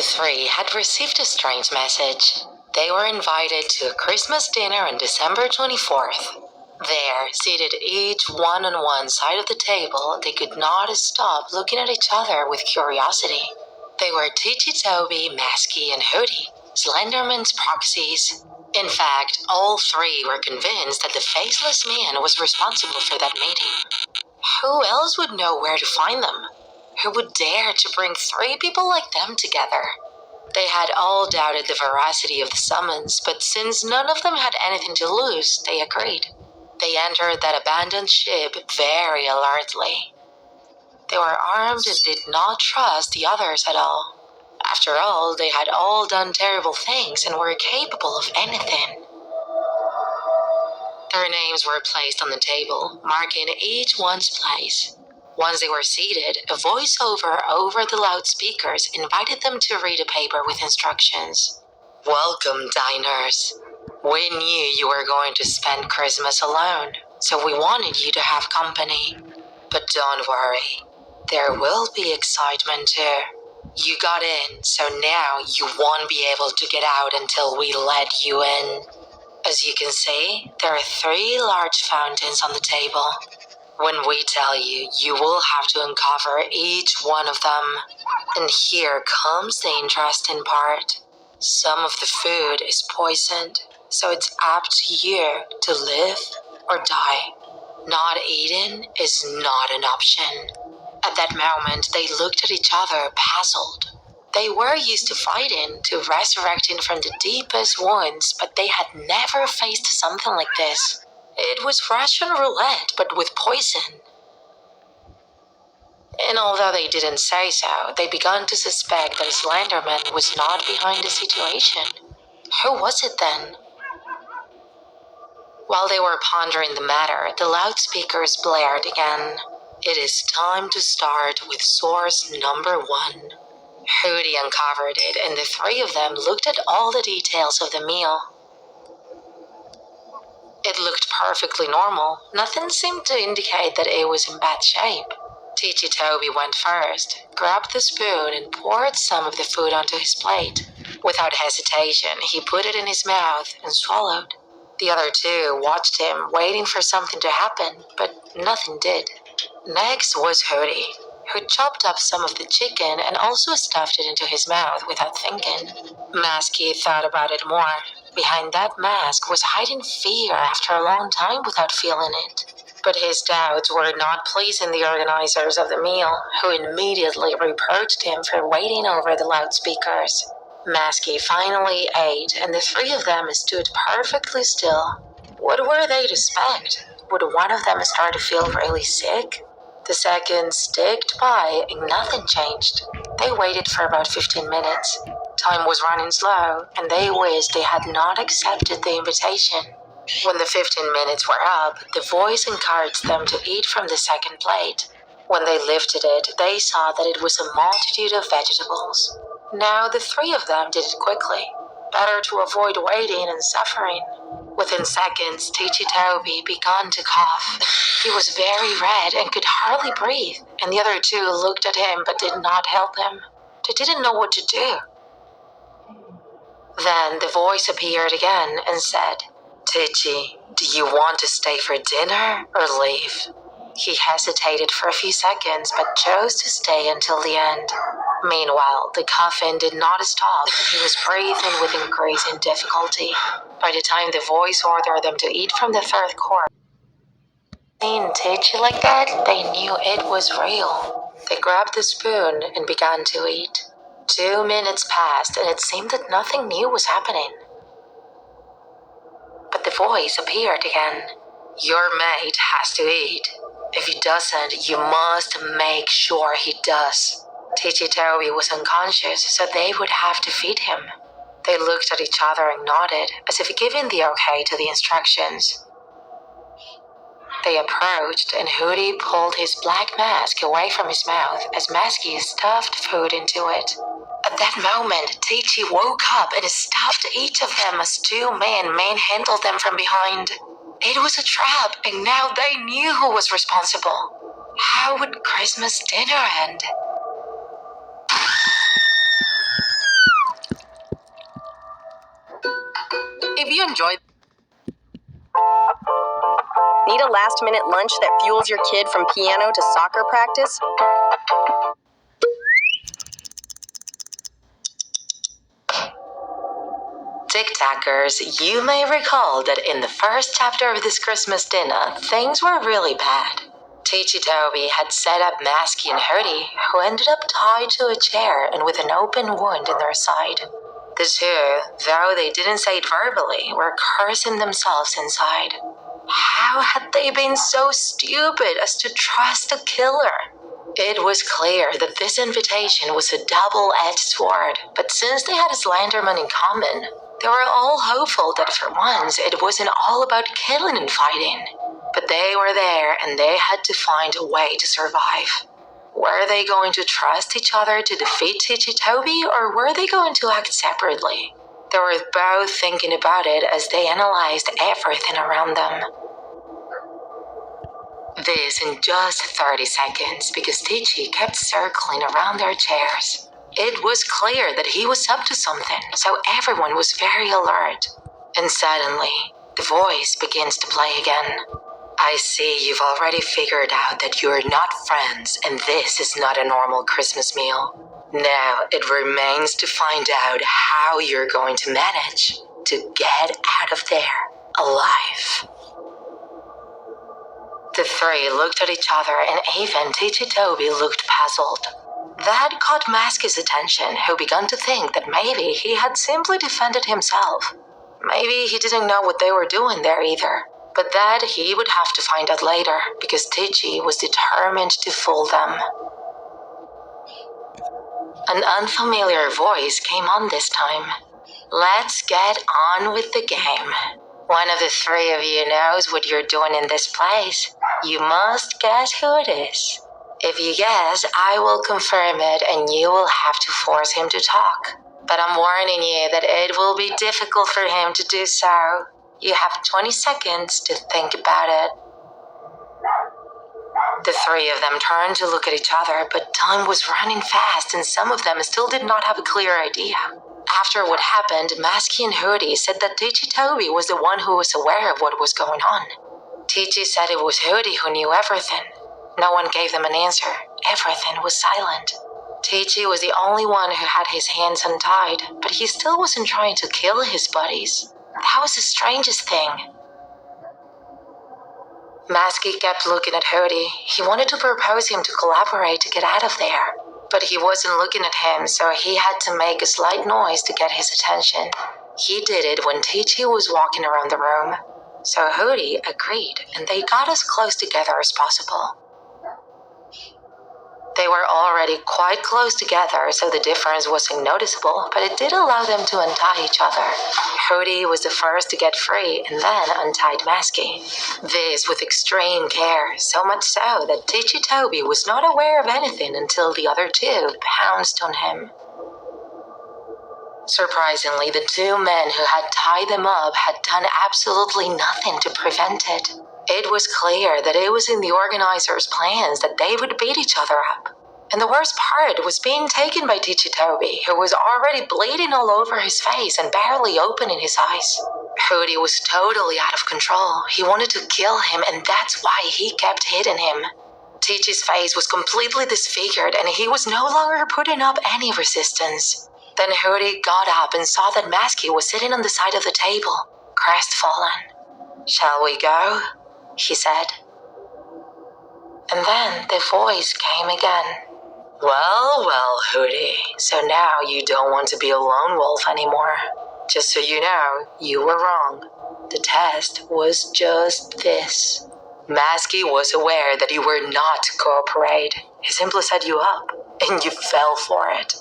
three had received a strange message. They were invited to a Christmas dinner on December 24th. There, seated each one on one side of the table, they could not stop looking at each other with curiosity. They were Teachy Toby, Masky, and Hooty, Slenderman's proxies. In fact, all three were convinced that the Faceless Man was responsible for that meeting. Who else would know where to find them? Who would dare to bring three people like them together? They had all doubted the veracity of the summons, but since none of them had anything to lose, they agreed. They entered that abandoned ship very alertly. They were armed and did not trust the others at all. After all, they had all done terrible things and were capable of anything. Their names were placed on the table, marking each one's place. Once they were seated, a voiceover over the loudspeakers invited them to read a paper with instructions. Welcome, diners. We knew you were going to spend Christmas alone, so we wanted you to have company. But don't worry, there will be excitement too. You got in, so now you won't be able to get out until we let you in. As you can see, there are 3 large fountains on the table. When we tell you, you will have to uncover each one of them. And here comes the interesting part. Some of the food is poisoned, so it's up to you to live or die. Not eating is not an option. At that moment, they looked at each other, puzzled. They were used to fighting, to resurrecting from the deepest wounds, but they had never faced something like this. It was Russian roulette, but with poison. And although they didn't say so, they began to suspect that Slenderman was not behind the situation. Who was it then? While they were pondering the matter, the loudspeakers blared again. It is time to start with source number 1. Hooty uncovered it, and the 3 of them looked at all the details of the meal. It looked perfectly normal. Nothing seemed to indicate that it was in bad shape. Teachy Toby went first, grabbed the spoon, and poured some of the food onto his plate. Without hesitation, he put it in his mouth and swallowed. The other 2 watched him, waiting for something to happen, but nothing did. Next was Hooty, who chopped up some of the chicken and also stuffed it into his mouth without thinking. Masky thought about it more. Behind that mask was hiding fear after a long time without feeling it. But his doubts were not pleasing the organizers of the meal, who immediately reproached him for waiting over the loudspeakers. Masky finally ate, and the 3 of them stood perfectly still. What were they to expect? Would one of them start to feel really sick? The seconds ticked by and nothing changed. They waited for about 15 minutes. Time was running slow, and they wished they had not accepted the invitation. When the 15 minutes were up, the voice encouraged them to eat from the second plate. When they lifted it, they saw that it was a multitude of vegetables. Now the 3 of them did it quickly. Better to avoid waiting and suffering. Within seconds, Teachy Toby began to cough. He was very red and could hardly breathe, and the other 2 looked at him but did not help him. They didn't know what to do. Then the voice appeared again and said, Teachy, do you want to stay for dinner or leave? He hesitated for a few seconds but chose to stay until the end. Meanwhile, the coughing did not stop and he was breathing with increasing difficulty. By the time the voice ordered them to eat from the 3rd course, seeing Teachy like that, they knew it was real. They grabbed the spoon and began to eat. 2 minutes passed and it seemed that nothing new was happening. But the voice appeared again. Your mate has to eat. If he doesn't, you must make sure he does. Teachy Toby was unconscious, so they would have to feed him. They looked at each other and nodded, as if giving the okay to the instructions. They approached, and Hooty pulled his black mask away from his mouth as Masky stuffed food into it. At that moment, Teachy woke up and stuffed each of them as 2 men manhandled them from behind. It was a trap, and now they knew who was responsible. How would Christmas dinner end? If you enjoyed... Need a last-minute lunch that fuels your kid from piano to soccer practice? Tic-tackers, you may recall that in the first chapter of this Christmas dinner, things were really bad. Teachy-Toby had set up Masky and Hooty, who ended up tied to a chair and with an open wound in their side. The two, though they didn't say it verbally, were cursing themselves inside. How had they been so stupid as to trust a killer? It was clear that this invitation was a double-edged sword, but since they had a Slenderman in common, they were all hopeful that for once it wasn't all about killing and fighting. But they were there and they had to find a way to survive. Were they going to trust each other to defeat Teachy-Toby, or were they going to act separately? They were both thinking about it as they analyzed everything around them. This in just 30 seconds because Teachy kept circling around their chairs. It was clear that he was up to something, so everyone was very alert. And suddenly, the voice begins to play again. I see you've already figured out that you're not friends and this is not a normal Christmas meal. Now it remains to find out how you're going to manage to get out of there alive. The three looked at each other and even Teachy-Toby looked puzzled. That caught Masky's attention, who began to think that maybe he had simply defended himself. Maybe he didn't know what they were doing there either, but that he would have to find out later because Teachy was determined to fool them. An unfamiliar voice came on this time. Let's get on with the game. One of the three of you knows what you're doing in this place. You must guess who it is. If you guess, I will confirm it and you will have to force him to talk. But I'm warning you that it will be difficult for him to do so. You have 20 seconds to think about it. The three of them turned to look at each other, but time was running fast and some of them still did not have a clear idea. After what happened, Masky and Hooty said that Teachy-Toby was the one who was aware of what was going on. Teachy said it was Hooty who knew everything. No one gave them an answer. Everything was silent. Teachy was the only one who had his hands untied, but he still wasn't trying to kill his buddies. That was the strangest thing. Masky kept looking at Hooty. He wanted to propose him to collaborate to get out of there, but he wasn't looking at him, so he had to make a slight noise to get his attention. He did it when Teachy was walking around the room. So Hooty agreed, and they got as close together as possible. They were already quite close together, so the difference wasn't noticeable, but it did allow them to untie each other. Hooty was the first to get free and then untied Masky. This with extreme care, so much so that Teachy-Toby was not aware of anything until the other two pounced on him. Surprisingly, the two men who had tied them up had done absolutely nothing to prevent it. It was clear that it was in the organizers' plans that they would beat each other up. And the worst part was being taken by Teachy-Toby, who was already bleeding all over his face and barely opening his eyes. Hooty was totally out of control. He wanted to kill him, and that's why he kept hitting him. Teachy's face was completely disfigured, and he was no longer putting up any resistance. Then Hooty got up and saw that Masky was sitting on the side of the table, crestfallen. "Shall we go?" he said. And then the voice came again. Well, Hooty, so now you don't want to be a lone wolf anymore. Just so you know, you were wrong. The test was just this. Masky was aware that you were not to cooperate. He simply set you up, and you fell for it.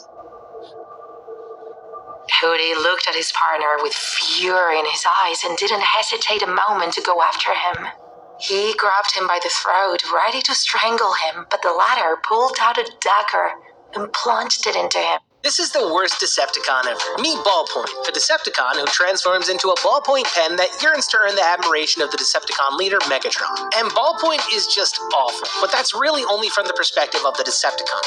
Hooty looked at his partner with fury in his eyes and didn't hesitate a moment to go after him. He grabbed him by the throat, ready to strangle him, but the latter pulled out a dagger and plunged it into him. This is the worst Decepticon ever. Meet Ballpoint, a Decepticon who transforms into a ballpoint pen that yearns to earn the admiration of the Decepticon leader, Megatron. And Ballpoint is just awful, but that's really only from the perspective of the Decepticon.